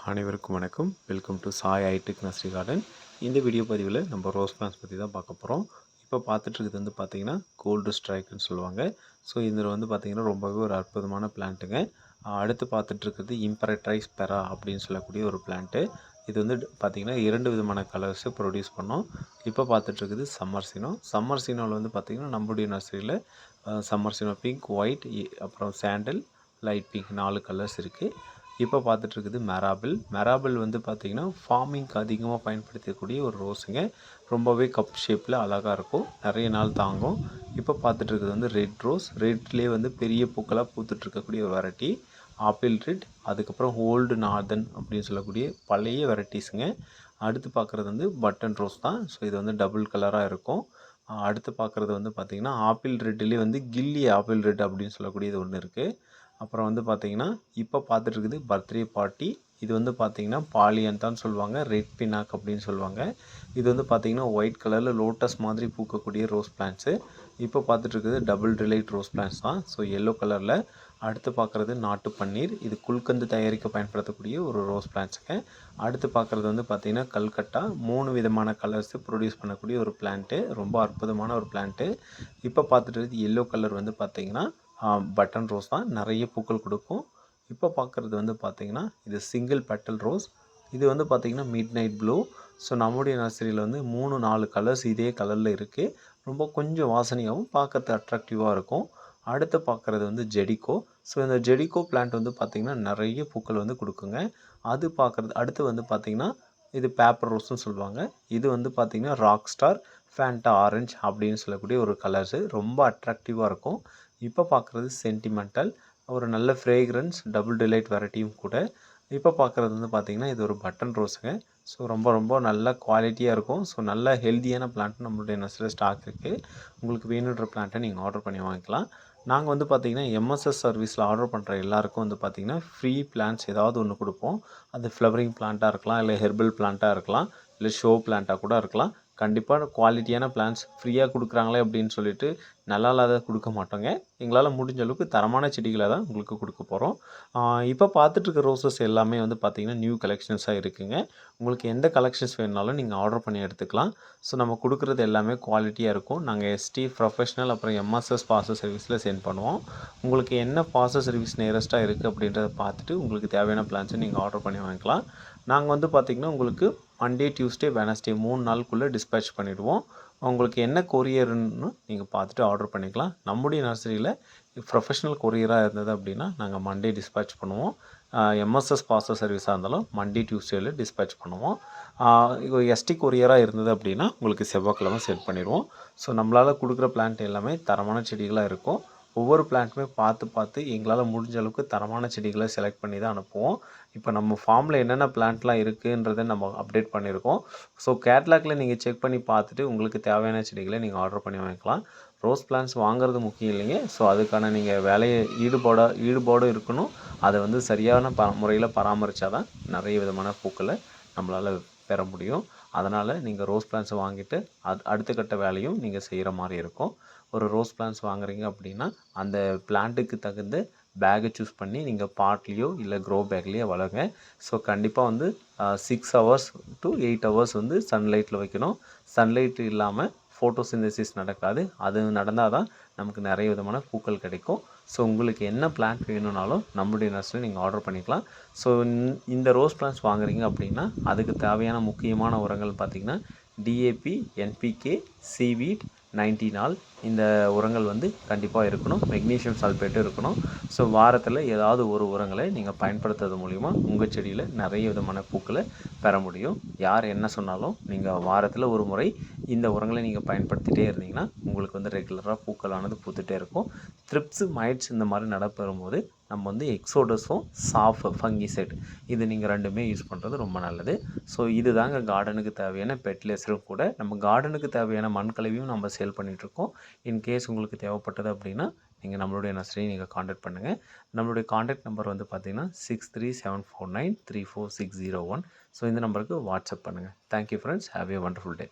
அனைவருக்கும் வணக்கம். Welcome to Sai hitech nursery garden. இந்த வீடியோ பதிவில் நம்ம ரோஸ் பிளான்ஸ் பற்றி தான் பார்க்க போகிறோம். இப்போ பார்த்துட்ருக்குது வந்து பார்த்திங்கன்னா கோல்டு ஸ்ட்ரைக்குன்னு சொல்லுவாங்க. ஸோ இதில் வந்து பார்த்திங்கன்னா ரொம்பவே ஒரு அற்புதமான பிளான்ட்டுங்க. அடுத்து பார்த்துட்ருக்குது இம்பரட்ரைஸ் பெரா அப்படின்னு சொல்லக்கூடிய ஒரு பிளான்ட்டு. இது வந்து பார்த்திங்கன்னா 2 விதமான கலர்ஸை ப்ரொடியூஸ் பண்ணோம். இப்போ பார்த்துட்ருக்குது சம்மர்சினோ. சம்மர்சினோவில் வந்து பார்த்திங்கன்னா நம்முடைய நர்சரியில் சம்மர்சினோ பிங்க், ஒயிட், அப்புறம் சாண்டல், லைட் பிங்க் 4 கலர்ஸ் இருக்குது. இப்போ பார்த்துட்ருக்குது மெராபிள் வந்து பார்த்திங்கன்னா ஃபார்மிங்க்கு அதிகமாக பயன்படுத்தக்கூடிய ஒரு ரோஸுங்க. ரொம்பவே கப் ஷேப்பில் அழகாக இருக்கும், நிறைய நாள் தாங்கும். இப்போ பார்த்துட்ருக்குது வந்து ரெட் ரோஸ். ரெட்லேயே வந்து பெரிய பூக்களாக பூத்துட்ருக்கக்கூடிய ஒரு வெரைட்டி ஆப்பிள் ரெட். அதுக்கப்புறம் ஓல்டு நார்தன் அப்படின்னு சொல்லக்கூடிய பழைய வெரைட்டிஸுங்க. அடுத்து பார்க்குறது வந்து பட்டன் ரோஸ் தான். ஸோ இது வந்து டபுள் கலராக இருக்கும். அடுத்து பார்க்குறது வந்து பார்த்திங்கன்னா ஆப்பிள் ரெட்லேயே வந்து கில்லி ஆப்பிள் ரெட் அப்படின்னு சொல்லக்கூடியது ஒன்று இருக்குது. அப்புறம் வந்து பார்த்திங்கன்னா இப்போ பார்த்துட்ருக்குது பர்த்டே பார்ட்டி. இது வந்து பார்த்திங்கன்னா பாலியன்தான் சொல்லுவாங்க, ரெட் பினாக் அப்படின்னு சொல்லுவாங்க. இது வந்து பார்த்திங்கன்னா ஒயிட் கலரில் லோட்டஸ் மாதிரி பூக்கக்கூடிய ரோஸ் பிளான்ட்ஸு. இப்போ பார்த்துட்ருக்குது டபுள் டிலைட் ரோஸ் பிளான்ட்ஸ் தான். ஸோ எல்லோ கலரில். அடுத்து பார்க்குறது நாட்டு பன்னீர். இது குல்கந்து தயாரிக்க பயன்படுத்தக்கூடிய ஒரு ரோஸ் பிளான்ட்ஸுங்க. அடுத்து பார்க்குறது வந்து பார்த்திங்கன்னா கல்கட்டா. 3 விதமான கலர்ஸு ப்ரொடியூஸ் பண்ணக்கூடிய ஒரு பிளான்ட்டு, ரொம்ப அற்புதமான ஒரு பிளான்ட்டு. இப்போ பார்த்துட்டு எல்லோ கலர் வந்து பார்த்திங்கன்னா பட்டன் ரோஸ் தான், நிறைய பூக்கள் கொடுக்கும். இப்போ பார்க்குறது வந்து பார்த்திங்கன்னா இது சிங்கிள் பெட்டல் ரோஸ். இது வந்து பார்த்திங்கன்னா மிட் நைட் ப்ளூ. ஸோ நம்முடைய நர்சரியில் வந்து 3-4 கலர்ஸ் இதே கலரில் இருக்குது. ரொம்ப கொஞ்சம் வாசனையாகவும் பார்க்கறது அட்ராக்டிவாக இருக்கும். அடுத்து பார்க்குறது வந்து ஜெடிகோ. ஸோ இந்த ஜெடிகோ பிளான்ட் வந்து பார்த்திங்கன்னா நிறைய பூக்கள் வந்து கொடுக்குங்க. அது பார்க்குறது அடுத்து வந்து பார்த்திங்கன்னா இது பேப்பர் ரோஸ்னு சொல்லுவாங்க. இது வந்து பார்த்திங்கன்னா ராக் ஸ்டார், ஃபேண்டா ஆரஞ்ச் அப்படின்னு சொல்லக்கூடிய ஒரு கலர்ஸு, ரொம்ப அட்ராக்டிவாக இருக்கும். இப்போ பார்க்குறது சென்டிமெண்டல், ஒரு நல்ல ஃப்ரேக்ரன்ஸ் டபுள் டிலைட் வெரைட்டியும் கூட. இப்போ பார்க்குறது வந்து பார்த்திங்கன்னா இது ஒரு பட்டன் ரோஸுங்க. ஸோ ரொம்ப ரொம்ப நல்ல குவாலிட்டியாக இருக்கும். ஸோ நல்ல ஹெல்த்தியான பிளான்ட் நம்மளுடைய நர்சரியில் ஸ்டாக் இருக்குது. உங்களுக்கு வேணுன்ற பிளான்ட்டை நீங்கள் ஆர்டர் பண்ணி வாங்கிக்கலாம். நாங்கள் வந்து பார்த்திங்கன்னா எம்எஸ்எஸ் சர்வீஸில் ஆர்டர் பண்ணுற எல்லாருக்கும் வந்து பார்த்திங்கன்னா ஃப்ரீ பிளான்ட்ஸ் ஏதாவது ஒன்று கொடுப்போம். அது ஃப்ளவரிங் பிளான்ட்டாக இருக்கலாம், இல்லை ஹெர்பல் பிளான்ட்டாக இருக்கலாம், இல்லை ஷோ பிளான்ட்டாக கூட இருக்கலாம். கண்டிப்பாக குவாலிட்டியான பிளான்ஸ் ஃப்ரீயாக கொடுக்குறாங்களே அப்படின்னு சொல்லிட்டு நல்லா இல்லாத கொடுக்க மாட்டோங்க. எங்களால் முடிஞ்ச அளவுக்கு தரமான செடிகளை தான் உங்களுக்கு கொடுக்க போகிறோம். இப்போ பார்த்துட்ருக்க ரோசஸ் எல்லாமே வந்து பார்த்திங்கன்னா நியூ கலெக்ஷன்ஸாக இருக்குதுங்க. உங்களுக்கு எந்த கலெக்ஷன்ஸ் வேணுனாலும் நீங்கள் ஆர்டர் பண்ணி எடுத்துக்கலாம். ஸோ நம்ம கொடுக்குறது எல்லாமே குவாலிட்டியாக இருக்கும். நாங்கள் எஸ்டி ப்ரொஃபஷ்னல் அப்புறம் எம்எஸ்எஸ் பார்சல் சர்வீஸில் சென்ட் பண்ணுவோம். உங்களுக்கு என்ன பார்சல் சர்வீஸ் நியரஸ்ட்டாக இருக்குது அப்படின்றத பார்த்துட்டு உங்களுக்கு தேவையான பிளான்ஸை நீங்கள் ஆர்டர் பண்ணி வாங்கிக்கலாம். நாங்கள் வந்து பார்த்திங்கன்னா உங்களுக்கு மண்டே, டியூஸ்டே, வெனஸ்டே 3 நாளுக்குள்ளே டிஸ்பேச் பண்ணிவிடுவோம். உங்களுக்கு என்ன கொரியர்னு நீங்கள் பார்த்துட்டு ஆர்டர் பண்ணிக்கலாம். நம்முடைய நர்சரியில் ப்ரொஃபஷ்னல் கொரியராக இருந்தது அப்படின்னா நாங்கள் மண்டே டிஸ்பேச் பண்ணுவோம். எம்எஸ்எஸ் பார்சல் சர்வீஸாக இருந்தாலும் மண்டே, டியூஸ்டேயில் டிஸ்பேச் பண்ணுவோம். எஸ்டி கொரியராக இருந்தது அப்படின்னா உங்களுக்கு செவ்வாய்க்கிழமை சென்ட் பண்ணிடுவோம். ஸோ நம்மளால் கொடுக்குற பிளான்ட் எல்லாமே தரமான செடிகளாக இருக்கும். ஒவ்வொரு பிளான்ட்டுமே பார்த்து எங்களால் முடிஞ்ச அளவுக்கு தரமான செடிகளை செலக்ட் பண்ணி தான் அனுப்புவோம். இப்போ நம்ம ஃபார்மில் என்னென்ன பிளான்ட்லாம் இருக்குன்றதை நம்ம அப்டேட் பண்ணியிருக்கோம். ஸோ கேட்லாகில் நீங்கள் செக் பண்ணி பார்த்துட்டு உங்களுக்கு தேவையான செடிகளை நீங்கள் ஆர்டர் பண்ணி வாங்கிக்கலாம். ரோஸ் பிளான்ட்ஸ் வாங்குறது முக்கியம் இல்லைங்க. ஸோ அதுக்கான நீங்கள் வேலையை ஈடுபாடும் இருக்கணும். அதை வந்து சரியான முறையில் பராமரித்தா தான் நிறைய விதமான பூக்களை நம்மளால் பெற முடியும். அதனால் நீங்கள் ரோஸ் பிளான்ட்ஸை வாங்கிட்டு அடுத்த கட்ட வேலையும் நீங்கள் செய்கிற மாதிரி இருக்கும். ஒரு ரோஸ் பிளான்ட்ஸ் வாங்குறீங்க அப்படின்னா அந்த பிளான்ட்டுக்கு தகுந்த பேக்கை சூஸ் பண்ணி நீங்கள் பாட்லேயோ இல்லை க்ரோ பேக்லேயோ வளருங்க. ஸோ கண்டிப்பாக வந்து 6 hours to 8 hours வந்து சன்லைட்டில் வைக்கணும். சன்லைட் இல்லாமல் ஃபோட்டோசிந்தசிஸ் நடக்காது. அது நடந்தால் தான் நமக்கு நிறைய விதமான பூக்கள் கிடைக்கும். ஸோ உங்களுக்கு என்ன பிளான்ட் வேணும்னாலும் நம்முடைய நர்சரியில் நீங்கள் ஆர்டர் பண்ணிக்கலாம். ஸோ இந்த ரோஸ் பிளான்ட்ஸ் வாங்குறீங்க அப்படின்னா அதுக்கு தேவையான முக்கியமான உரங்கள் பார்த்திங்கன்னா டிஏபி, என்பிகே, சீவீட், 90 நாள் இந்த உரங்கள் வந்து கண்டிப்பாக இருக்கணும். மெக்னீஷியம் சல்ஃபேட்டும் இருக்கணும். ஸோ வாரத்தில் ஏதாவது ஒரு உரங்களை நீங்கள் பயன்படுத்துறது மூலிமா உங்கள் செடியில் நிறைய விதமான பூக்களை பெற முடியும். யார் என்ன சொன்னாலும் நீங்கள் வாரத்தில் ஒரு முறை இந்த உரங்களை நீங்கள் பயன்படுத்திகிட்டே இருந்தீங்கன்னா உங்களுக்கு வந்து ரெகுலராக பூக்களானது பூத்துகிட்டே இருக்கும். த்ரிப்ஸு, மைட்ஸ் இந்த மாதிரி நடப்பெறும்போது நம்ம வந்து எக்ஸோடஸும் சாஃப் ஃபங்கிசைட் இது நீங்கள் ரெண்டுமே யூஸ் பண்ணுறது ரொம்ப நல்லது. ஸோ இது தாங்க கார்டனுக்கு தேவையான பெட்லேசரும் கூட. நம்ம கார்டனுக்கு தேவையான மண்கலவையும் நம்ம சேல் பண்ணிகிட்ருக்கோம். இன்கேஸ் உங்களுக்கு தேவைப்பட்டது அப்படின்னா நீங்கள் நம்மளுடைய நர்சரியை நீங்கள் காண்டாக்ட் பண்ணுங்கள். நம்மளுடைய காண்டாக்ட் நம்பர் வந்து பார்த்திங்கன்னா 6374934601. ஸோ இந்த நம்பருக்கு வாட்ஸ்அப் பண்ணுங்கள். Thank you friends. Have A wonderful day.